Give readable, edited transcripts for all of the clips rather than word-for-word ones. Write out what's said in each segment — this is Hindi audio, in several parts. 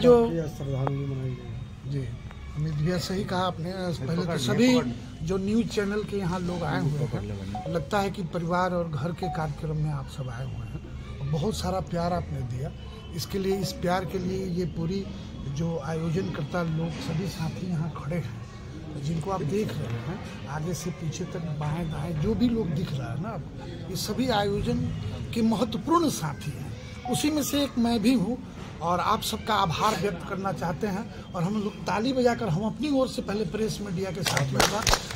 जो श्रद्धांजलि मनाई गई। जी, अमित भैया सही कहा आपने। पहले तो सभी जो न्यूज चैनल के यहाँ लोग आए हुए हैं, लगता है कि परिवार और घर के कार्यक्रम में आप सब आए हुए हैं और बहुत सारा प्यार आपने दिया। इसके लिए, इस प्यार के लिए ये पूरी जो आयोजनकर्ता लोग सभी साथी यहाँ खड़े हैं, जिनको आप देख रहे हैं आगे से पीछे तक, बाएं दाएं जो भी लोग दिख रहा है ना, ये सभी आयोजन के महत्वपूर्ण साथी हैं। उसी में से एक मैं भी हूँ और आप सबका आभार व्यक्त करना चाहते हैं। और हम लोग ताली बजाकर हम अपनी ओर से पहले प्रेस मीडिया के साथ में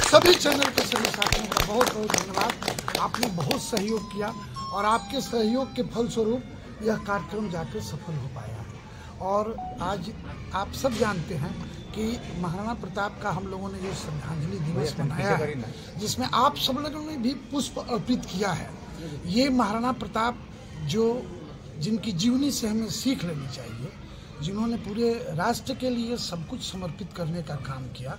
सभी चैनल के सभी साथियों का बहुत बहुत धन्यवाद। आपने बहुत सहयोग किया और आपके सहयोग के फलस्वरूप यह कार्यक्रम जाकर सफल हो पाया है। और आज आप सब जानते हैं कि महाराणा प्रताप का हम लोगों ने जो श्रद्धांजलि दिवस मनाया है, जिसमें आप सब लोगों ने भी पुष्प अर्पित किया है। ये महाराणा प्रताप जिनकी जीवनी से हमें सीख लेनी चाहिए, जिन्होंने पूरे राष्ट्र के लिए सब कुछ समर्पित करने का काम किया,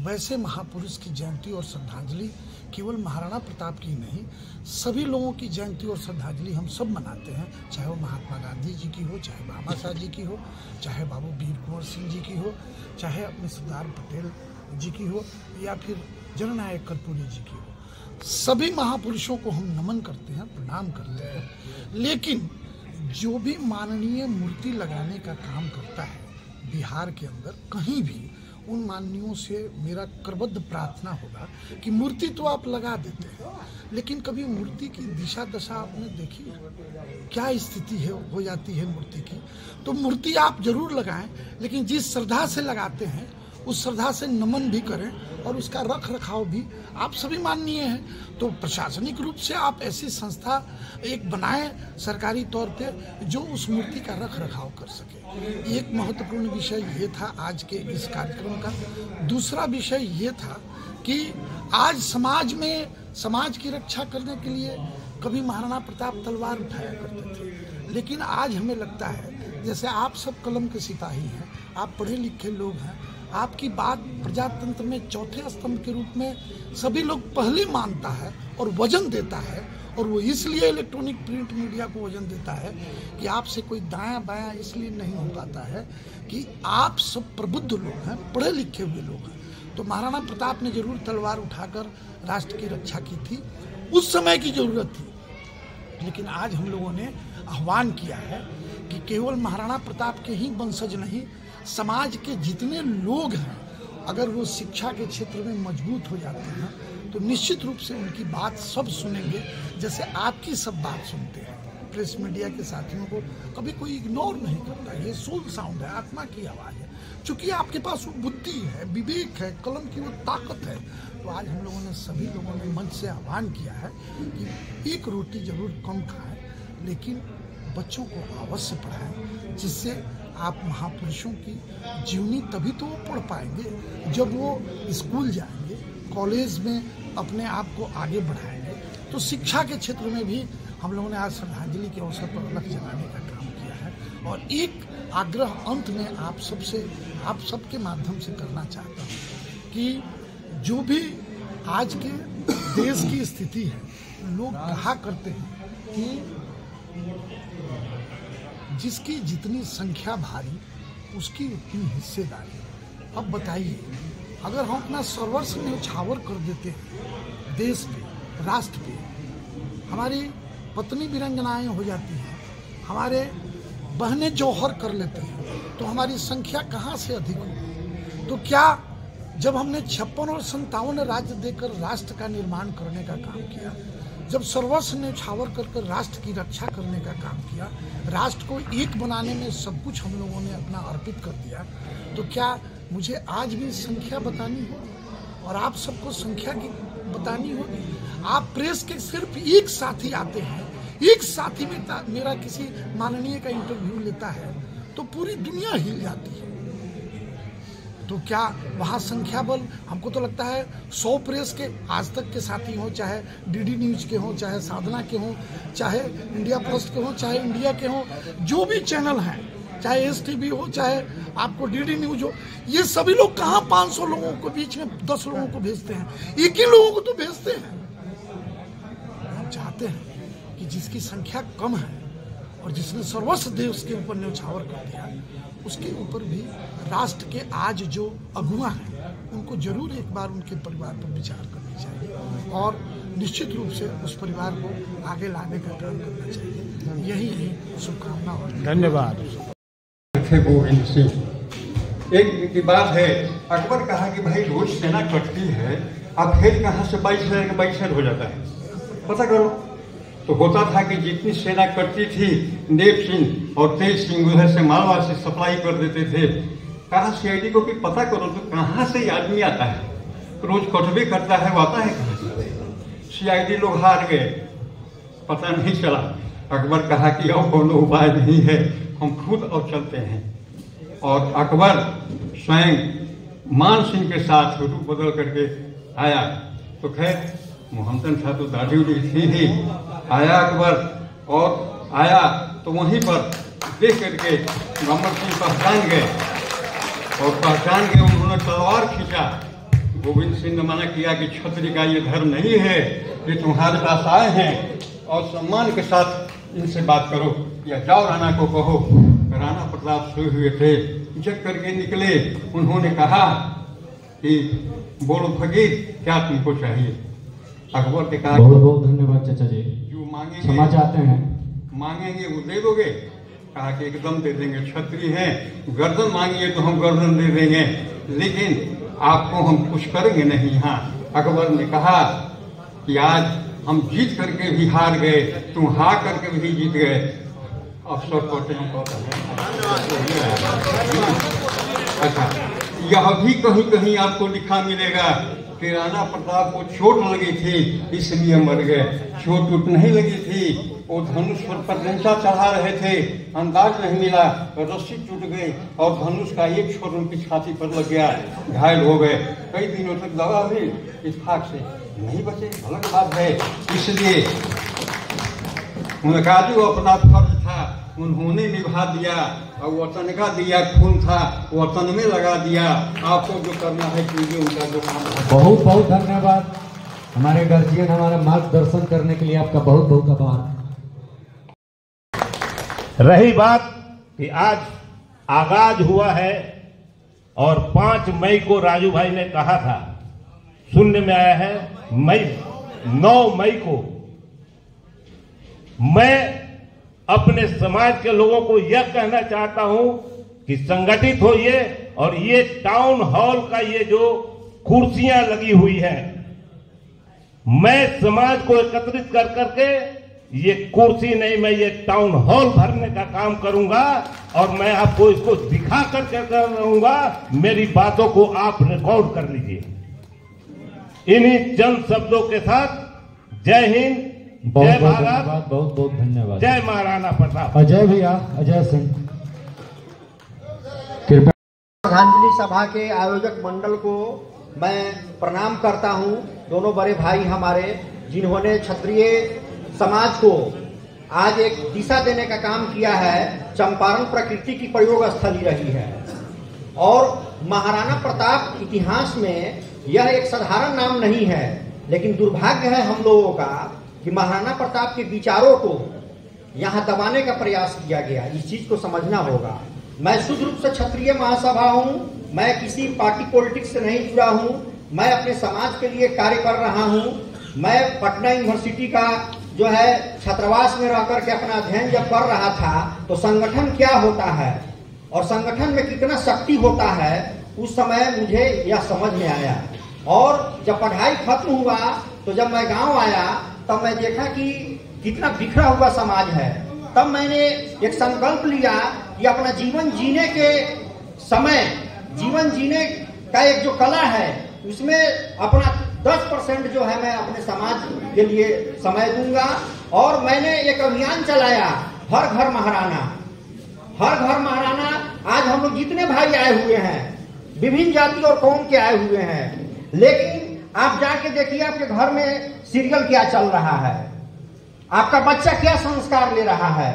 वैसे महापुरुष की जयंती और श्रद्धांजलि केवल महाराणा प्रताप की नहीं, सभी लोगों की जयंती और श्रद्धांजलि हम सब मनाते हैं। चाहे वो महात्मा गांधी जी की हो, चाहे बाबा साहब जी की हो, चाहे बाबू वीर कुंवर सिंह जी की हो, चाहे अपने सरदार पटेल जी की हो, या फिर जननायक कर्पूरी जी की हो। सभी महापुरुषों को हम नमन करते हैं, प्रणाम करते हैं। लेकिन जो भी माननीय मूर्ति लगाने का काम करता है बिहार के अंदर कहीं भी, उन माननीयों से मेरा करबद्ध प्रार्थना होगा कि मूर्ति तो आप लगा देते हैं, लेकिन कभी मूर्ति की दिशा दशा आपने देखी है? क्या स्थिति है हो जाती है मूर्ति की? तो मूर्ति आप जरूर लगाएं, लेकिन जिस श्रद्धा से लगाते हैं उस श्रद्धा से नमन भी करें और उसका रख रखाव भी आप सभी माननीय हैं। तो प्रशासनिक रूप से आप ऐसी संस्था एक बनाएं सरकारी तौर पे जो उस मूर्ति का रख रखाव कर सके। एक महत्वपूर्ण विषय ये था आज के इस कार्यक्रम का। दूसरा विषय ये था कि आज समाज में, समाज की रक्षा करने के लिए कभी महाराणा प्रताप तलवार उठाया करते थे, लेकिन आज हमें लगता है जैसे आप सब कलम के सिपाही हैं, आप पढ़े लिखे लोग हैं, आपकी बात प्रजातंत्र में चौथे स्तंभ के रूप में सभी लोग पहले मानता है और वजन देता है। और वो इसलिए इलेक्ट्रॉनिक प्रिंट मीडिया को वजन देता है कि आपसे कोई दायां बायां इसलिए नहीं हो पाता है कि आप सब प्रबुद्ध लोग हैं, पढ़े लिखे हुए लोग हैं। तो महाराणा प्रताप ने जरूर तलवार उठाकर राष्ट्र की रक्षा की थी, उस समय की जरूरत थी। लेकिन आज हम लोगों ने आह्वान किया है कि केवल महाराणा प्रताप के ही वंशज नहीं, समाज के जितने लोग हैं, अगर वो शिक्षा के क्षेत्र में मजबूत हो जाते हैं तो निश्चित रूप से उनकी बात सब सुनेंगे, जैसे आपकी सब बात सुनते हैं। प्रेस मीडिया के साथियों को कभी कोई इग्नोर नहीं करता। ये सोल साउंड है, आत्मा की आवाज़ है। चूंकि आपके पास वो बुद्धि है, विवेक है, कलम की वो ताकत है, तो आज हम लोगों ने सभी लोगों ने मंच से आह्वान किया है कि एक रोटी जरूर कम खाएं, लेकिन बच्चों को अवश्य पढ़ाएं, जिससे आप महापुरुषों की जीवनी तभी तो वो पढ़ पाएंगे जब वो स्कूल जाएंगे, कॉलेज में अपने आप को आगे बढ़ाएंगे। तो शिक्षा के क्षेत्र में भी हम लोगों ने आज श्रद्धांजलि के अवसर पर अलग जलाने का काम किया है। और एक आग्रह अंत में आप सबके माध्यम से करना चाहता हूँ कि जो भी आज के देश की स्थिति है, लोग कहा करते हैं कि जिसकी जितनी संख्या भारी उसकी उतनी हिस्सेदारी। अब बताइए, अगर हम अपना सर्वस्व न्यौछावर कर देते हैं देश पे, राष्ट्र पे, हमारी पत्नी वीरांगनाएं हो जाती हैं, हमारे बहनें जौहर कर लेते हैं, तो हमारी संख्या कहाँ से अधिक होगी? तो क्या जब हमने 56 और 57 राज्य देकर राष्ट्र का निर्माण करने का काम किया, जब सर्वस्व न्यौछावर कर राष्ट्र की रक्षा करने का काम किया, राष्ट्र को एक बनाने में सब कुछ हम लोगों ने अपना अर्पित कर दिया, तो क्या मुझे आज भी संख्या बतानी होगी और आप सबको संख्या की बतानी होगी? आप प्रेस के सिर्फ एक साथी आते हैं, एक साथी में मेरा किसी माननीय का इंटरव्यू लेता है तो पूरी दुनिया हिल जाती है। तो क्या वहाँ संख्या बल, हमको तो लगता है 100 प्रेस के आज तक के साथी हों, चाहे डीडी न्यूज के हों, चाहे साधना के हों, चाहे इंडिया पोस्ट के हों, चाहे इंडिया के हों, जो भी चैनल हैं, चाहे STV हो, चाहे आपको डीडी न्यूज हो, ये सभी लोग कहाँ 500 लोगों को बीच में 10 लोगों को भेजते हैं? एक ही लोगों को तो भेजते हैं। हम चाहते हैं कि जिसकी संख्या कम है और जिसने सर्वस्व देश के ऊपर न्यौछावर कर दिया, उसके ऊपर भी राष्ट्र के आज जो अगुआ हैं उनको जरूर एक बार उनके परिवार पर विचार करनी चाहिए और निश्चित रूप से उस परिवार को आगे लाने का काम करना चाहिए। यही शुभकामना और धन्यवाद। गोविंद सिंह, एक की बात है, अकबर कहा कि भाई रोज सेना कटती है, अब फिर कहाँ से 22,000 हो जाता है, पता करो। तो होता था कि जितनी सेना कटती थी, देव सिंह और तेज सिंह उधर से मालवा से सप्लाई कर देते थे। कहा सीआईडी को कि पता करो तो कहाँ से आदमी आता है, रोज कटबे करता है, वो आता है कहाँ से। सीआईडी लोग हार गए, पता नहीं चला। अकबर कहा कि अब कोनो उपाय नहीं है, हम खुद और चलते हैं। और अकबर स्वयं मान सिंह के साथ रूप बदल करके आया। तो खैर मोहम्मदन था तो दाढ़ी उड़ी थी ही। आया अकबर और आया तो वहीं पर देख करके गम्बर सिंह पहचान गए और पहचान के उन्होंने तलवार खींचा। गोविंद सिंह ने मना किया कि क्षत्रिय का ये धर्म नहीं है, ये तुम्हारे पास आए हैं और सम्मान के साथ इनसे बात करो या जाओ राणा को कहो। राणा प्रताप सोए हुए थे, जग करके निकले। उन्होंने कहा कि बोलो फकीर, क्या तुमको चाहिए। अकबर ने कहा बहुत बहुत धन्यवाद चाचा जी, जो मांगेंगे क्षमा चाहते हैं, मांगेंगे वो दे दोगे। कहा कि एकदम दे देंगे, क्षत्रिय हैं, गर्दन मांगिए तो हम गर्दन दे देंगे, लेकिन आपको हम कुछ करेंगे नहीं। हाँ, अकबर ने कहा कि आज हम जीत करके भी हार गए, तुम हार करके भी जीत गए, अफसर करते हम अच्छा। यह भी कहीं कहीं आपको लिखा मिलेगा कि राणा प्रताप को चोट लगी थी इसलिए मर गए। चोट टूट नहीं लगी थी, वो धनुष पर प्रशंसा चढ़ा रहे थे, अंदाज नहीं मिला, रस्सी टूट गई और धनुष का एक छोर उनकी छाती पर लग गया, घायल हो गए। कई दिनों तक दवा हुई, इत्तेफाक से नहीं बचे, अलग बात है। इसलिए उन्होंने कहा जो अपना फर्ज था उन्होंने निभा दिया और वतन का दिया खून था वतन में लगा दिया। आपको जो करना है कीजिए, उनका जो काम है। बहुत बहुत धन्यवाद। हमारे गार्जियन हमारा मार्गदर्शन करने के लिए आपका बहुत बहुत आभार। रही बात कि आज आगाज हुआ है और 5 मई को राजू भाई ने कहा था, सुनने में आया है 9 मई को। मैं अपने समाज के लोगों को यह कहना चाहता हूं कि संगठित होइए और ये टाउन हॉल का ये जो कुर्सियां लगी हुई हैं, मैं समाज को एकत्रित कर करके ये कुर्सी नहीं, मैं ये टाउन हॉल भरने का काम करूंगा और मैं आपको इसको दिखा करके रहूंगा। मेरी बातों को आप रिकॉर्ड कर लीजिए। इन्हीं चंद शब्दों के साथ जय हिंद, जय भारत, बहुत बहुत धन्यवाद। जय महाराणा प्रताप। अजय भैया, अजय सिंह, कृपया। श्रद्धांजलि सभा के आयोजक मंडल को मैं प्रणाम करता हूं। दोनों बड़े भाई हमारे, जिन्होंने क्षत्रिय समाज को आज एक दिशा देने का काम किया है। चंपारण प्रकृति की प्रयोग स्थली रही है और महाराणा प्रताप इतिहास में यह एक साधारण नाम नहीं है, लेकिन दुर्भाग्य है हम लोगों का कि महाराणा प्रताप के विचारों को यहाँ दबाने का प्रयास किया गया। इस चीज को समझना होगा। मैं शुद्ध रूप से क्षत्रिय महासभा हूँ, मैं किसी पार्टी पॉलिटिक्स से नहीं जुड़ा हूँ, मैं अपने समाज के लिए कार्य कर रहा हूँ। मैं पटना यूनिवर्सिटी का जो है छात्रावास में रह करके अपना अध्ययन जब कर रहा था तो संगठन क्या होता है और संगठन में कितना शक्ति होता है, उस समय मुझे यह समझ में आया। और जब पढ़ाई खत्म हुआ तो जब मैं गांव आया तब मैं देखा कि कितना बिखरा हुआ समाज है। तब मैंने एक संकल्प लिया कि अपना जीवन जीने के समय, जीवन जीने का एक जो कला है उसमें अपना 10% जो है मैं अपने समाज के लिए समय दूंगा। और मैंने एक अभियान चलाया, हर घर महाराणा। हर घर महाराणा। आज हम लोग जितने भाई आए हुए हैं, विभिन्न जाति और कौम के आए हुए हैं, लेकिन आप जाके देखिए आपके घर में सीरियल क्या चल रहा है, आपका बच्चा क्या संस्कार ले रहा है।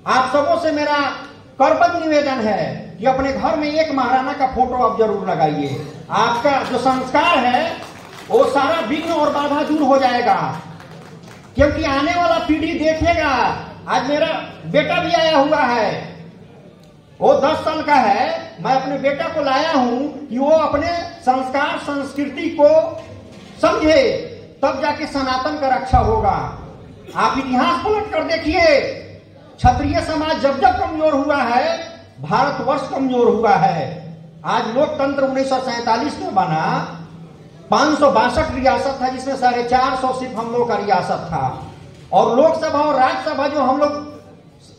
आप सबों से मेरा करबद्ध निवेदन है कि अपने घर में एक महाराणा का फोटो आप जरूर लगाइए। आपका जो संस्कार है वो सारा विघ्न और बाधा दूर हो जाएगा, क्योंकि आने वाला पीढ़ी देखेगा आज मेरा बेटा भी आया हुआ है, वो 10 साल का है। मैं अपने बेटा को लाया हूं कि वो अपने संस्कार संस्कृति को समझे, तब जाके सनातन का रक्षा होगा। आप इतिहास पलट कर देखिए, क्षत्रिय समाज जब जब कमजोर हुआ है, भारतवर्ष कमजोर हुआ है। आज लोकतंत्र 1947 में बना, 562 रियासत था, जिसमें 450 सिर्फ हम लोग का रियासत था। और लोकसभा और राज्यसभा जो हम लोग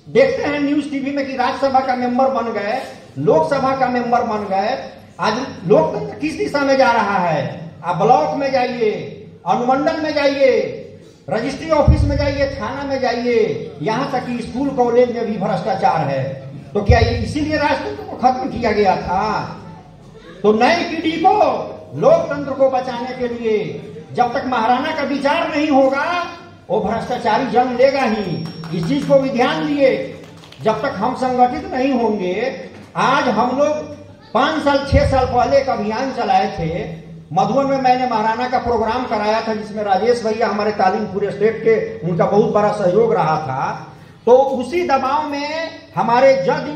देखते हैं न्यूज टीवी में कि राज्यसभा का मेंबर बन गए, लोकसभा का मेंबर बन गए। आज लोकतंत्र किस दिशा में जा रहा है? आप ब्लॉक में जाइए, अनुमंडल में जाइए, रजिस्ट्री ऑफिस में जाइए, थाना में जाइए, यहां तक कि स्कूल कॉलेज में भी भ्रष्टाचार है। तो क्या ये इसीलिए राजतंत्र को खत्म किया गया था? तो नई पीढ़ी को, लोकतंत्र को बचाने के लिए जब तक महाराणा का विचार नहीं होगा, वो भ्रष्टाचारी जन्म लेगा ही। इस चीज को भी ध्यान दिए, जब तक हम संगठित नहीं होंगे। आज हम लोग 5 साल 6 साल पहले एक अभियान चलाए थे मधुबन में। मैंने महाराणा का प्रोग्राम कराया था, जिसमें राजेश भैया हमारे तालीम पूरे स्टेट के, उनका बहुत बड़ा सहयोग रहा था। तो उसी दबाव में हमारे जज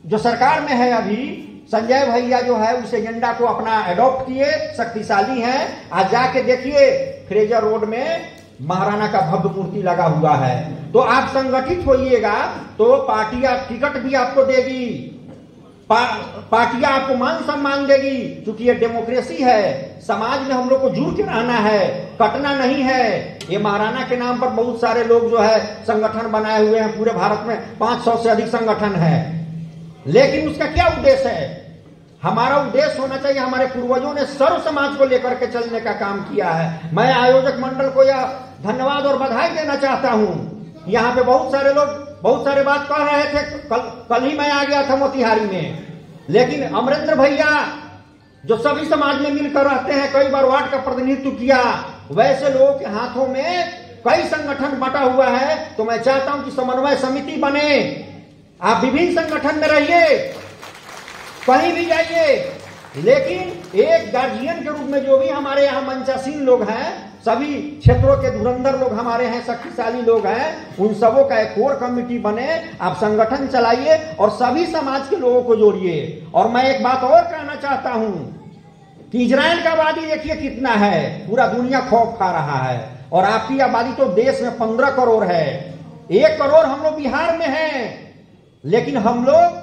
जो सरकार में है अभी, संजय भैया जो है, उस एजेंडा को अपना एडॉप्ट किए, शक्तिशाली हैं। आज जाके देखिए फ्रेजर रोड में महाराणा का भव्य मूर्ति लगा हुआ है। तो आप संगठित होइएगा तो पार्टियां टिकट भी आपको देगी, पार्टियां आपको मान सम्मान देगी, क्योंकि ये डेमोक्रेसी है। समाज में हम लोग को जुड़ के रहना है, कटना नहीं है। ये महाराणा के नाम पर बहुत सारे लोग जो है संगठन बनाए हुए हैं, पूरे भारत में 500 से अधिक संगठन है। लेकिन उसका क्या उद्देश्य है? हमारा उद्देश्य होना चाहिए, हमारे पूर्वजों ने सर्व समाज को लेकर के चलने का काम किया है। मैं आयोजक मंडल को यह धन्यवाद और बधाई देना चाहता हूं। यहाँ पे बहुत सारे लोग बहुत सारे बात कह रहे थे। कल ही मैं आ गया था मोतिहारी में, लेकिन अमरेंद्र भैया जो सभी समाज में मिलकर रहते हैं, कई बार वार्ड का प्रतिनिधित्व किया, वैसे लोगों के हाथों में कई संगठन बटा हुआ है। तो मैं चाहता हूं कि समन्वय समिति बने, आप विभिन्न संगठन में रहिए, कहीं भी जाइए, लेकिन एक गार्जियन के रूप में जो भी हमारे यहाँ मंचासीन लोग हैं, सभी क्षेत्रों के धुरंधर लोग हमारे हैं, शक्तिशाली लोग हैं, उन सबों का एक कोर कमेटी बने, आप संगठन चलाइए और सभी समाज के लोगों को जोड़िए। और मैं एक बात और कहना चाहता हूं कि इजराइल का आबादी देखिए कितना है, पूरा दुनिया खौफ खा रहा है, और आपकी आबादी तो देश में 15 करोड़ है। 1 करोड़ हम लोग बिहार में हैं, लेकिन हम लोग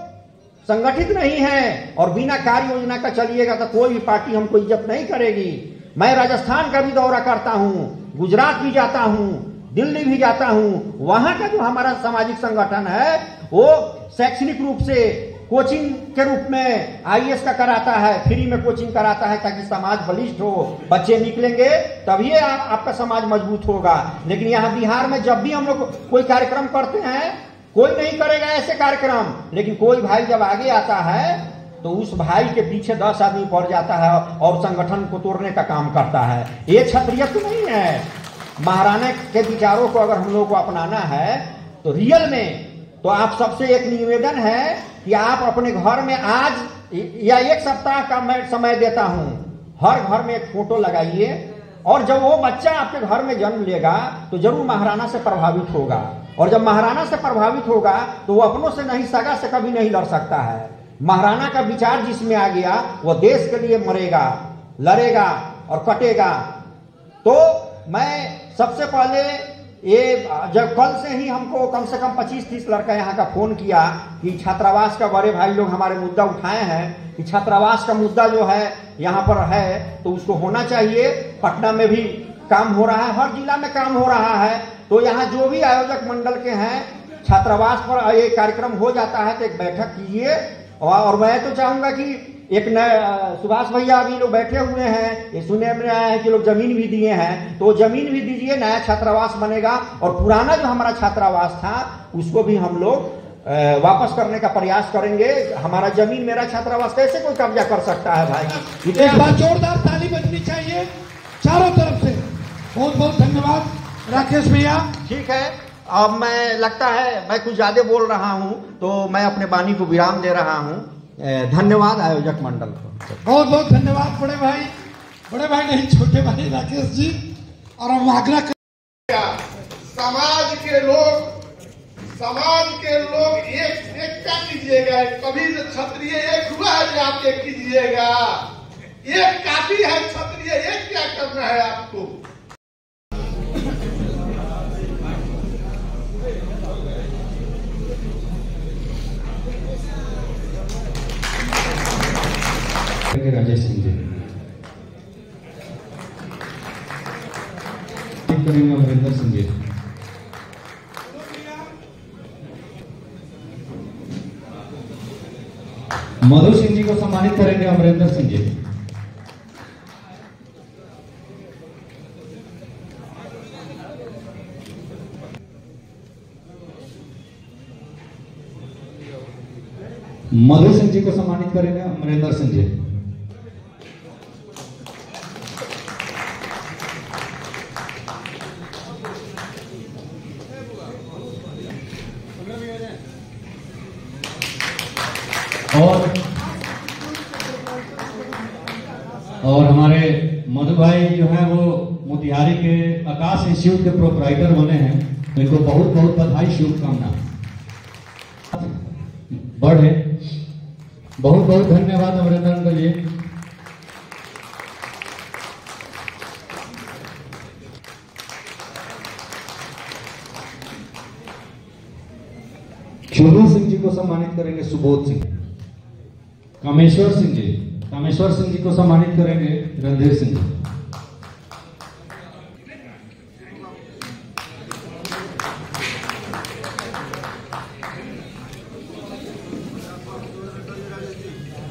संगठित नहीं है। और बिना कार्य योजना का चलिएगा तो कोई भी पार्टी हमको इज्जत नहीं करेगी। मैं राजस्थान का भी दौरा करता हूं, गुजरात भी जाता हूं, दिल्ली भी जाता हूं। वहां का जो हमारा सामाजिक संगठन है, वो शैक्षणिक रूप से कोचिंग के रूप में IAS का कराता है, फ्री में कोचिंग कराता है, ताकि समाज बलिष्ठ हो। बच्चे निकलेंगे तभी आपका समाज मजबूत होगा। लेकिन यहाँ बिहार में जब भी हम लोग कोई कार्यक्रम करते हैं, कोई नहीं करेगा ऐसे कार्यक्रम, लेकिन कोई भाई जब आगे आता है तो उस भाई के पीछे 10 आदमी पड़ जाता है और संगठन को तोड़ने का काम करता है। ये क्षत्रियत्व नहीं है। महाराणा के विचारों को अगर हम लोग को अपनाना है तो रियल में, तो आप सबसे एक निवेदन है कि आप अपने घर में आज या 1 सप्ताह का मैं समय देता हूं, हर घर में एक फोटो लगाइए, और जब वो बच्चा आपके घर में जन्म लेगा तो जरूर महाराणा से प्रभावित होगा। और जब महाराणा से प्रभावित होगा तो वो अपनों से नहीं, सगा से कभी नहीं लड़ सकता है। महाराणा का विचार जिसमें आ गया, वो देश के लिए मरेगा, लड़ेगा और कटेगा। तो मैं सबसे पहले ये, जब कल से ही हमको कम से कम 25-30 लड़का यहाँ का फोन किया कि छात्रावास का, बड़े भाई लोग हमारे मुद्दा उठाए हैं कि छात्रावास का मुद्दा जो है यहाँ पर है तो उसको होना चाहिए। पटना में भी काम हो रहा है, हर जिला में काम हो रहा है। तो यहाँ जो भी आयोजक मंडल के हैं, छात्रावास पर ये कार्यक्रम हो जाता है तो एक बैठक कीजिए। और मैं तो चाहूंगा कि एक सुभाष भैया अभी लोग बैठे हुए हैं, ये सुनने में आया है कि लोग जमीन भी दिए हैं, तो जमीन भी दीजिए, नया छात्रावास बनेगा। और पुराना जो हमारा छात्रावास था उसको भी हम लोग वापस करने का प्रयास करेंगे। हमारा जमीन, मेरा छात्रावास कैसे कोई कब्जा कर सकता है भाई? एक बार जोरदार ताली बजनी चाहिए चारों तरफ से। बहुत बहुत धन्यवाद राकेश भैया। ठीक है, अब मैं लगता है मैं कुछ ज्यादा बोल रहा हूं, तो मैं अपने वाणी को विराम दे रहा हूं। धन्यवाद आयोजक मंडल को। बहुत बहुत धन्यवाद बड़े भाई नहीं, छोटे भाई राकेश जी। और हम आग्रह समाज के लोग समाज के लोग एक क्या कीजिएगा, कभी जो क्षत्रिय एक हुआ है जो आप एक कीजिएगा, एक काफी है क्षत्रिय, एक क्या करना है आपको। राजेश सिंह जी करेंगे, अमरिंदर सिंह जी, मधु सिंह जी को सम्मानित करेंगे, अमरिंदर सिंह जी, मधु सिंह जी को सम्मानित करेंगे, अमरिंदर सिंह जी, और हमारे मधु भाई जो है वो मोतिहारी के आकाश इंस्टीट्यूट के प्रोप्राइटर बने हैं, तो इनको बहुत बहुत बधाई, शुभकामना बढ़े। बहुत बहुत धन्यवाद अमरिंदर अंकल जी। चुनू सिंह जी को सम्मानित करेंगे, सुबोध सिंह, कामेश्वर सिंह जी, कामेश्वर सिंह जी को सम्मानित करेंगे, रणधीर सिंह जी,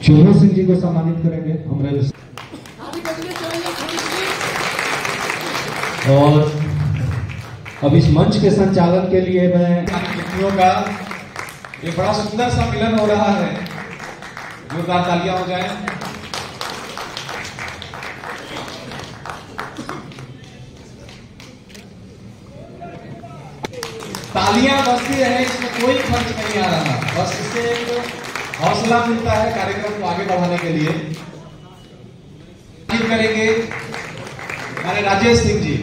चुनू सिंह जी को सम्मानित करेंगे, अमरेंद्र सिंह। और अब इस मंच के संचालन के लिए मैं व्यक्तियों का एक बड़ा सुंदर सा मिलन हो रहा है, जोरदार तालियां हो जाए। तालियां बजती रहे, इसमें कोई खर्च नहीं आ रहा, बस इससे एक हौसला मिलता है कार्यक्रम को आगे बढ़ाने के लिए। करेंगे हमारे राजेश सिंह जी,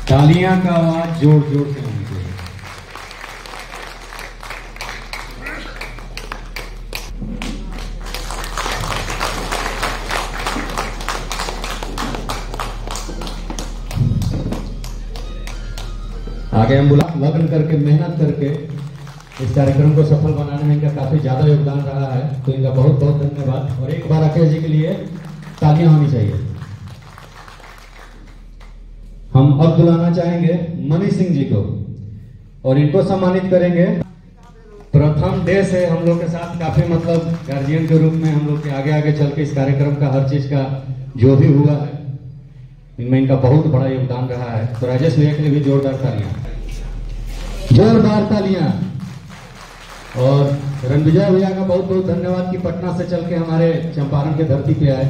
तालियां का आवाज जोर जोर से होनी चाहिए। आगे हम लगन करके, मेहनत करके इस कार्यक्रम को सफल बनाने में इनका काफी ज्यादा योगदान रहा है, तो इनका बहुत बहुत धन्यवाद। और एक बार राकेश जी के लिए तालियां होनी चाहिए। हम अब बुलाना चाहेंगे मनीष सिंह जी को और इनको सम्मानित करेंगे। प्रथम डे से हम लोग के साथ काफी मतलब गार्जियन के रूप में हम लोग के आगे आगे चल के इस कार्यक्रम का हर चीज का जो भी हुआ है इनमें इनका बहुत बड़ा योगदान रहा है। तो राजेश भैया के लिए भी जोरदार तालियां, जोरदार तालियां। और रणविजय भैया का बहुत बहुत धन्यवाद कि पटना से चल के हमारे चंपारण के धरती पे आए।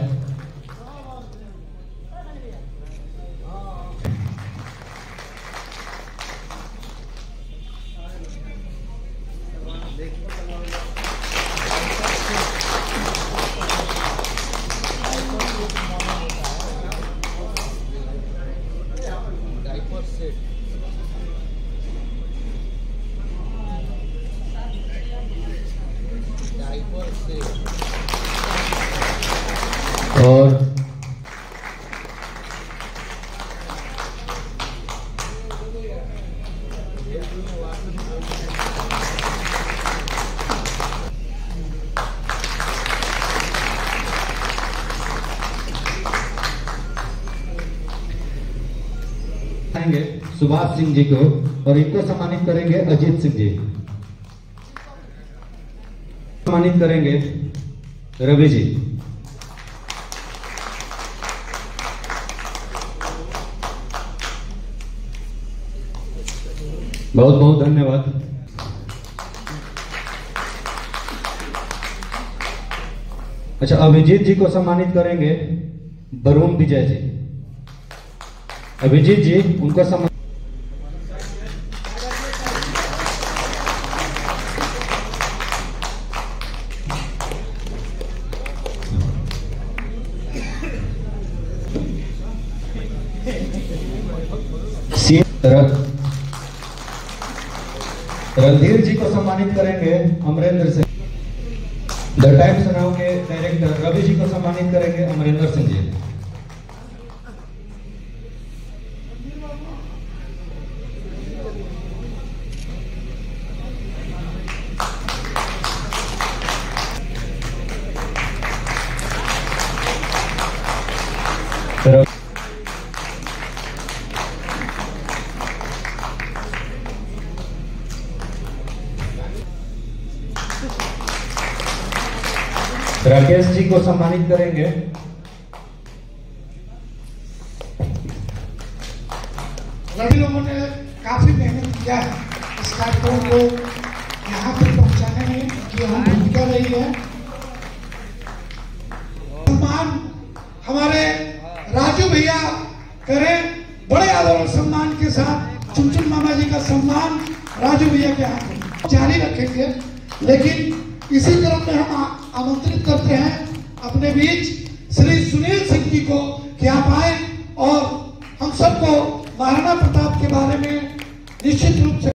और सुभाष सिंह जी को और इनको सम्मानित करेंगे अजीत सिंह जी, सम्मानित करेंगे रवि जी। बहुत बहुत धन्यवाद। अच्छा, अभिजीत जी को सम्मानित करेंगे वरुण विजय जी। अभिजीत जी उनको सम्मान। रणधीर जी को सम्मानित करेंगे Amarendra Singh. The Times Now के डायरेक्टर रवि जी को सम्मानित करेंगे अमरेंद्र सिंह जी। राकेश जी को सम्मानित करेंगे। सभी लोगों ने काफी मेहनत किया है इस कार्यक्रम को यहाँ तक पहुँचाने में, कि हम भूमिका रही है। सम्मान हमारे राजू भैया करें बड़े आदर और सम्मान के साथ। चुनचुन मामा जी का सम्मान राजू भैया के हाथ जारी रखेंगे। लेकिन इसी क्रम में हम आमंत्रित करते हैं अपने बीच श्री सुनील सिंह जी को कि आप आए और हम सबको महाराणा प्रताप के बारे में